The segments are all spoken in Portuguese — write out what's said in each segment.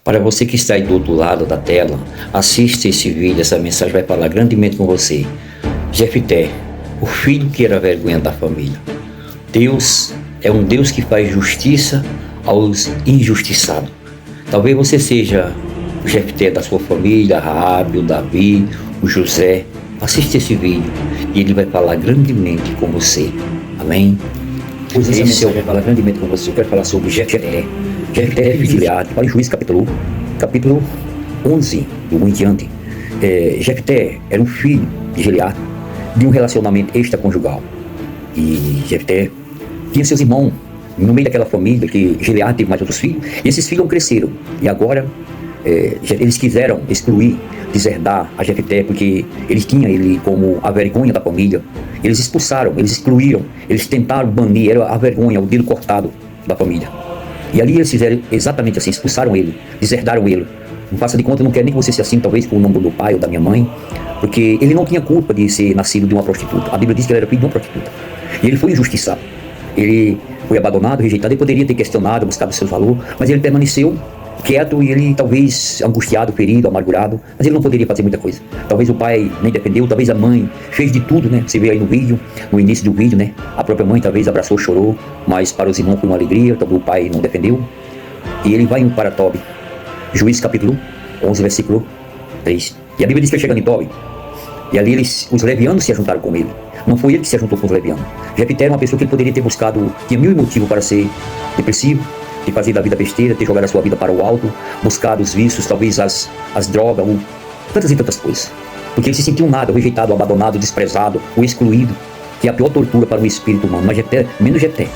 Para você que está aí do outro lado da tela, assista esse vídeo, essa mensagem vai falar grandemente com você. Jefté, o filho que era a vergonha da família. Deus é um Deus que faz justiça aos injustiçados. Talvez você seja o Jefté da sua família, Raabe, o Davi, o José. Assista esse vídeo e ele vai falar grandemente com você. Amém? Pois esse mensagem vai falar grandemente com você. Eu quero falar sobre Jefté. Jefté é filho de Gileade. Fala em Juízes capítulo 11, do 1 em diante. Jefté era um filho de Gileade, de um relacionamento extraconjugal. E Jefté tinha seus irmãos no meio daquela família, que Gileade teve mais outros filhos, e esses filhos cresceram. E agora eles quiseram excluir, deserdar a Jefté, porque eles tinham ele como a vergonha da família. Eles expulsaram, eles excluíram, eles tentaram banir, era a vergonha, o dedo cortado da família. E ali eles fizeram exatamente assim, expulsaram ele, deserdaram ele. Não faça de conta, não quero nem que você se assine talvez com o nome do pai ou da minha mãe, porque ele não tinha culpa de ser nascido de uma prostituta. A Bíblia diz que ele era filho de uma prostituta. E ele foi injustiçado. Ele foi abandonado, rejeitado. Ele poderia ter questionado, buscado o seu valor, mas ele permaneceu quieto e ele talvez angustiado, ferido, amargurado, mas ele não poderia fazer muita coisa. Talvez o pai nem defendeu, talvez a mãe fez de tudo, né? Você vê aí no vídeo, no início do vídeo, né? A própria mãe talvez abraçou, chorou, mas para os irmãos foi uma alegria, talvez o pai não defendeu. E ele vai para Tobi, Juízes capítulo 11, versículo 3. E a Bíblia diz que ele chega em Tobi, e ali os levianos se juntaram com ele. Não foi ele que se juntou com os levianos. Jefté era uma pessoa que ele poderia ter buscado, tinha mil motivos para ser depressivo, de fazer da vida besteira, ter jogado a sua vida para o alto, buscar os vícios, talvez as drogas, tantas e tantas coisas. Porque ele se sentiu nada, o rejeitado, o abandonado, o desprezado, o excluído, que é a pior tortura para um espírito humano. Mas Jefté, menos Jefté.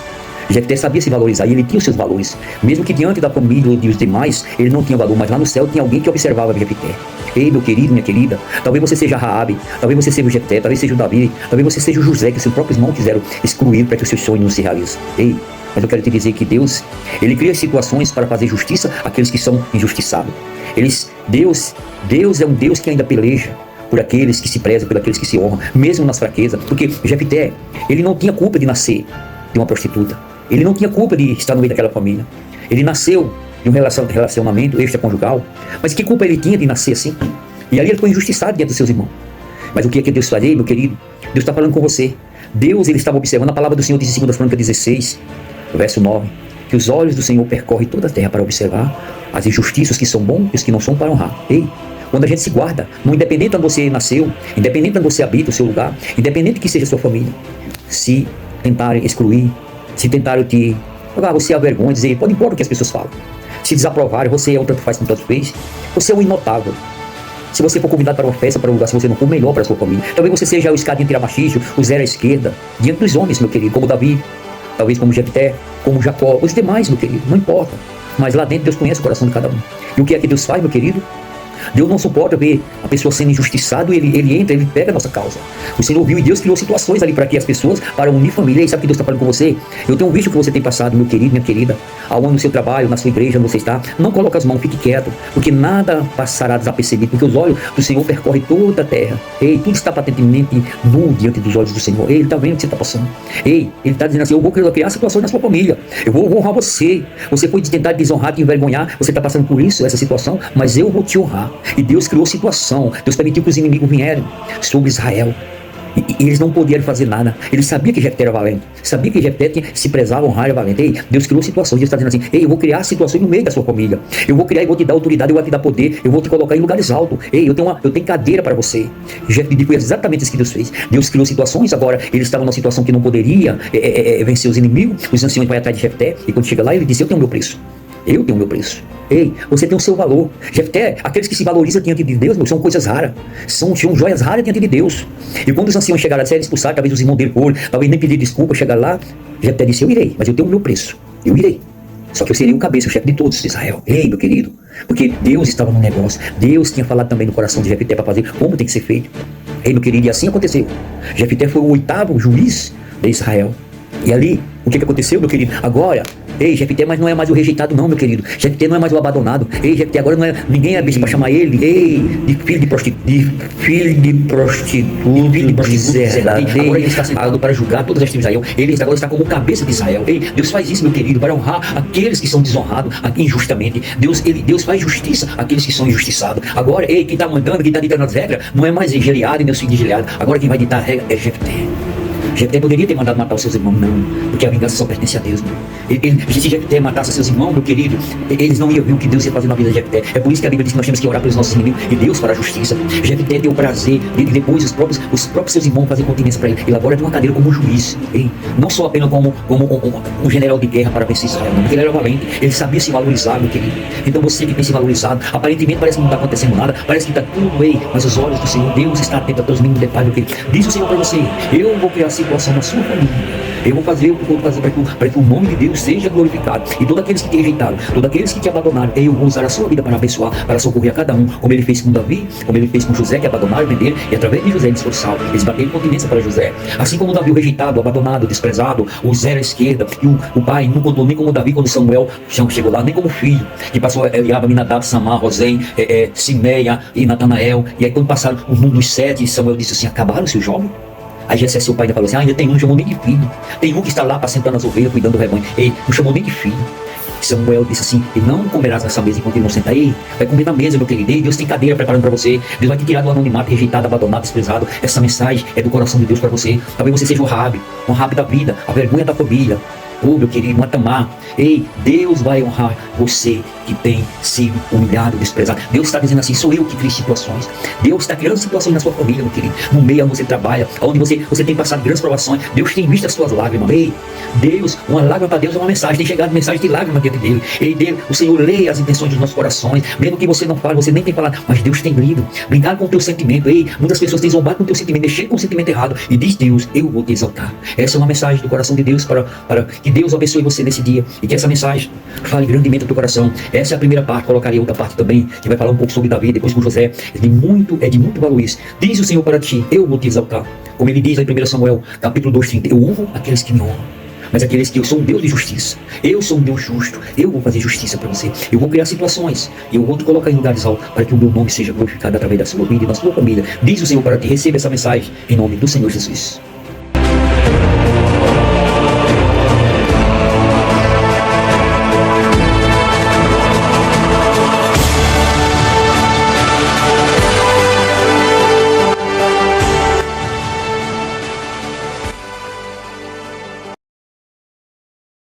Jefté sabia se valorizar e ele tinha os seus valores. Mesmo que diante da família e dos demais, ele não tinha valor, mas lá no céu tinha alguém que observava Jefté. Ei, meu querido, minha querida, talvez você seja Raabe, talvez você seja o Jefté, talvez seja o Davi, talvez você seja o José, que seus próprios irmãos quiseram excluir para que os seus sonhos não se realizem. Ei, mas eu quero te dizer que Deus, ele cria situações para fazer justiça àqueles que são injustiçados. Deus é um Deus que ainda peleja por aqueles que se prezam, por aqueles que se honram, mesmo nas fraquezas. Porque Jefté, ele não tinha culpa de nascer de uma prostituta. Ele não tinha culpa de estar no meio daquela família. Ele nasceu de um relacionamento extraconjugal. Mas que culpa ele tinha de nascer assim? E ali ele foi injustiçado diante dos seus irmãos. Mas o que é que Deus fazia, meu querido? Deus está falando com você. Deus, ele estava observando, a palavra do Senhor diz em 2 Crônicas 16, verso 9, que os olhos do Senhor percorrem toda a terra para observar as injustiças que são bons e os que não são para honrar. Ei, quando a gente se guarda, não independente de onde você nasceu, independente de onde você habita o seu lugar, independente que seja a sua família, se tentarem excluir, se tentarem te jogar você a vergonha, dizer, pode importa o que as pessoas falam, se desaprovarem, você é um tanto faz como tanto fez, você é um inotável. Se você for convidado para uma festa, para um lugar, se você não for, melhor para a sua família. Talvez você seja o escadinho tirabachício, o zero à esquerda, diante dos homens, meu querido, como Davi, talvez como Jefté, como Jacó, os demais, meu querido, não importa. Mas lá dentro Deus conhece o coração de cada um. E o que é que Deus faz, meu querido? Deus não suporta ver a pessoa sendo injustiçada e ele entra, ele pega a nossa causa. O Senhor viu e Deus criou situações ali para que as pessoas, para unir família. E sabe o que Deus está falando com você? Eu tenho visto o que você tem passado, meu querido, minha querida, aonde no seu trabalho, na sua igreja, onde você está. Não coloque as mãos, fique quieto, porque nada passará desapercebido, porque os olhos do Senhor percorrem toda a terra. Ei, tudo está patentemente nu diante dos olhos do Senhor. Ei, Ele está vendo o que você está passando. Ei, Ele está dizendo assim, eu vou criar situações na sua família. Eu vou honrar você. Você foi tentar desonrar, te envergonhar. Você está passando por isso, essa situação, mas eu vou te honrar. E Deus criou situação. Deus permitiu que os inimigos vieram sobre Israel. E eles não podiam fazer nada. Ele sabia que Jefté era valente. Sabia que Jefté se prezava, honrar, era valente. Ei, Deus criou situações. Deus está dizendo assim, ei, eu vou criar situações no meio da sua família. Eu vou criar e vou te dar autoridade, eu vou te dar poder. Eu vou te colocar em lugares altos. Ei, eu tenho cadeira para você. Jefté foi exatamente isso que Deus fez. Deus criou situações. Agora, ele estava numa situação que não poderia vencer os inimigos. Os anciões vão atrás de Jefté. E quando chega lá, ele diz, eu tenho o meu preço. Eu tenho o meu preço. Ei, você tem o seu valor. Jefté, aqueles que se valorizam diante de Deus, são coisas raras. São joias raras diante de Deus. E quando os anciõos chegaram, disseram expulsar, talvez os irmãos dele foram, talvez nem pedir desculpa, chegaram lá, Jefté disse, eu irei, mas eu tenho o meu preço. Eu irei. Só que eu serei o cabeça, o chefe de todos de Israel. Ei, meu querido, porque Deus estava no negócio. Deus tinha falado também no coração de Jefté para fazer como tem que ser feito. Ei, meu querido, e assim aconteceu. Jefté foi o 8º juiz de Israel. E ali, o que aconteceu, meu querido? Agora, ei, Jefté, mas não é mais o rejeitado não, meu querido. Jefté não é mais o abandonado. Ei, Jefté, agora não é, ninguém é besta para chamar ele, ei, de filho de prostituta, miserável. Agora ele está sentado para julgar todas as tribos de Israel. Ele agora está como cabeça de Israel. Ei, Deus faz isso, meu querido, para honrar aqueles que são desonrados injustamente. Deus faz justiça àqueles que são injustiçados. Agora, ei, quem está mandando, quem está ditando as regras, não é mais Gileade, meu filho de Gileade. Agora quem vai ditar a regra é Jefté. Jefté poderia ter mandado matar os seus irmãos, não, porque a vingança só pertence a Deus. Se Jefté matasse seus irmãos, meu querido, eles não iam ver o que Deus ia fazer na vida de Jefté. É por isso que a Bíblia diz que nós temos que orar pelos nossos inimigos e Deus fará justiça. Jefté tem o prazer de depois os próprios seus irmãos fazer continência para ele. Ele agora tem uma cadeira como juiz, hein? Não só apenas como um general de guerra para vencer Israel, não, porque ele era valente, ele sabia se valorizar, meu querido. Então você que tem se valorizado, aparentemente parece que não está acontecendo nada, parece que está tudo, ei, mas os olhos do Senhor, Deus está atento a todos os mínimos detalhes, meu querido. Diz o Senhor para você: eu vou criar situação na sua família. Eu vou fazer o que vou fazer para que o nome de Deus seja glorificado. E todos aqueles que te rejeitaram, todos aqueles que te abandonaram, eu vou usar a sua vida para abençoar, para socorrer a cada um, como ele fez com Davi, como ele fez com José, que abandonaram e venderam, e através de José eles foram salvos. Eles bateram continência para José. Assim como Davi, o rejeitado, abandonado, desprezado, o zero à esquerda, e o pai não contou nem como Davi quando Samuel chegou lá, nem como filho, que passou Eliabe, Aminadab, Samar, Rosém, Simeia e Natanael. E aí quando passaram o mundo dos 7, Samuel disse assim: acabaram-se o jovem? Aí Jessé, seu pai, ainda falou assim: ainda tem um, não chamou nem de filho. Tem um que está lá apacentando as ovelhas, cuidando do rebanho. Ei, não chamou nem de filho. Samuel disse assim: e não comerás nessa mesa enquanto ele não sentar. Ei, vai comer na mesa, meu querido. Ei, Deus tem cadeira preparando para você. Deus vai te tirar do anonimato, rejeitado, abandonado, desprezado. Essa mensagem é do coração de Deus para você. Talvez você seja o Rabi da vida, a vergonha da família. Oh, meu querido, Matamar, ei, Deus vai honrar você que tem sido humilhado, desprezado. Deus está dizendo assim: sou eu que crio situações. Deus está criando situações na sua família, meu querido. No meio onde você trabalha, onde você tem passado grandes provações. Deus tem visto as suas lágrimas. Ei, Deus, uma lágrima para Deus é uma mensagem. Tem chegado mensagem de lágrima diante dele. Ei, Deus, o Senhor lê as intenções dos nossos corações. Mesmo que você não fale, você nem tem falado, mas Deus tem lido. Brincar com o teu sentimento. Ei, muitas pessoas têm zombado com o teu sentimento, mexendo com o sentimento errado. E diz Deus: eu vou te exaltar. Essa é uma mensagem do coração de Deus para que Deus abençoe você nesse dia. E que essa mensagem fale grandemente ao teu coração. Essa é a primeira parte. Colocaria outra parte também, que vai falar um pouco sobre Davi, depois com José. É de muito valor isso. Diz o Senhor para ti: eu vou te exaltar. Como ele diz em 1 Samuel, capítulo 2:30, eu honro aqueles que me honram, mas aqueles que eu sou um Deus de justiça. Eu sou um Deus justo. Eu vou fazer justiça para você. Eu vou criar situações. E eu vou te colocar em lugares altos para que o meu nome seja glorificado através da sua vida e da sua família. Diz o Senhor para ti: receba essa mensagem em nome do Senhor Jesus.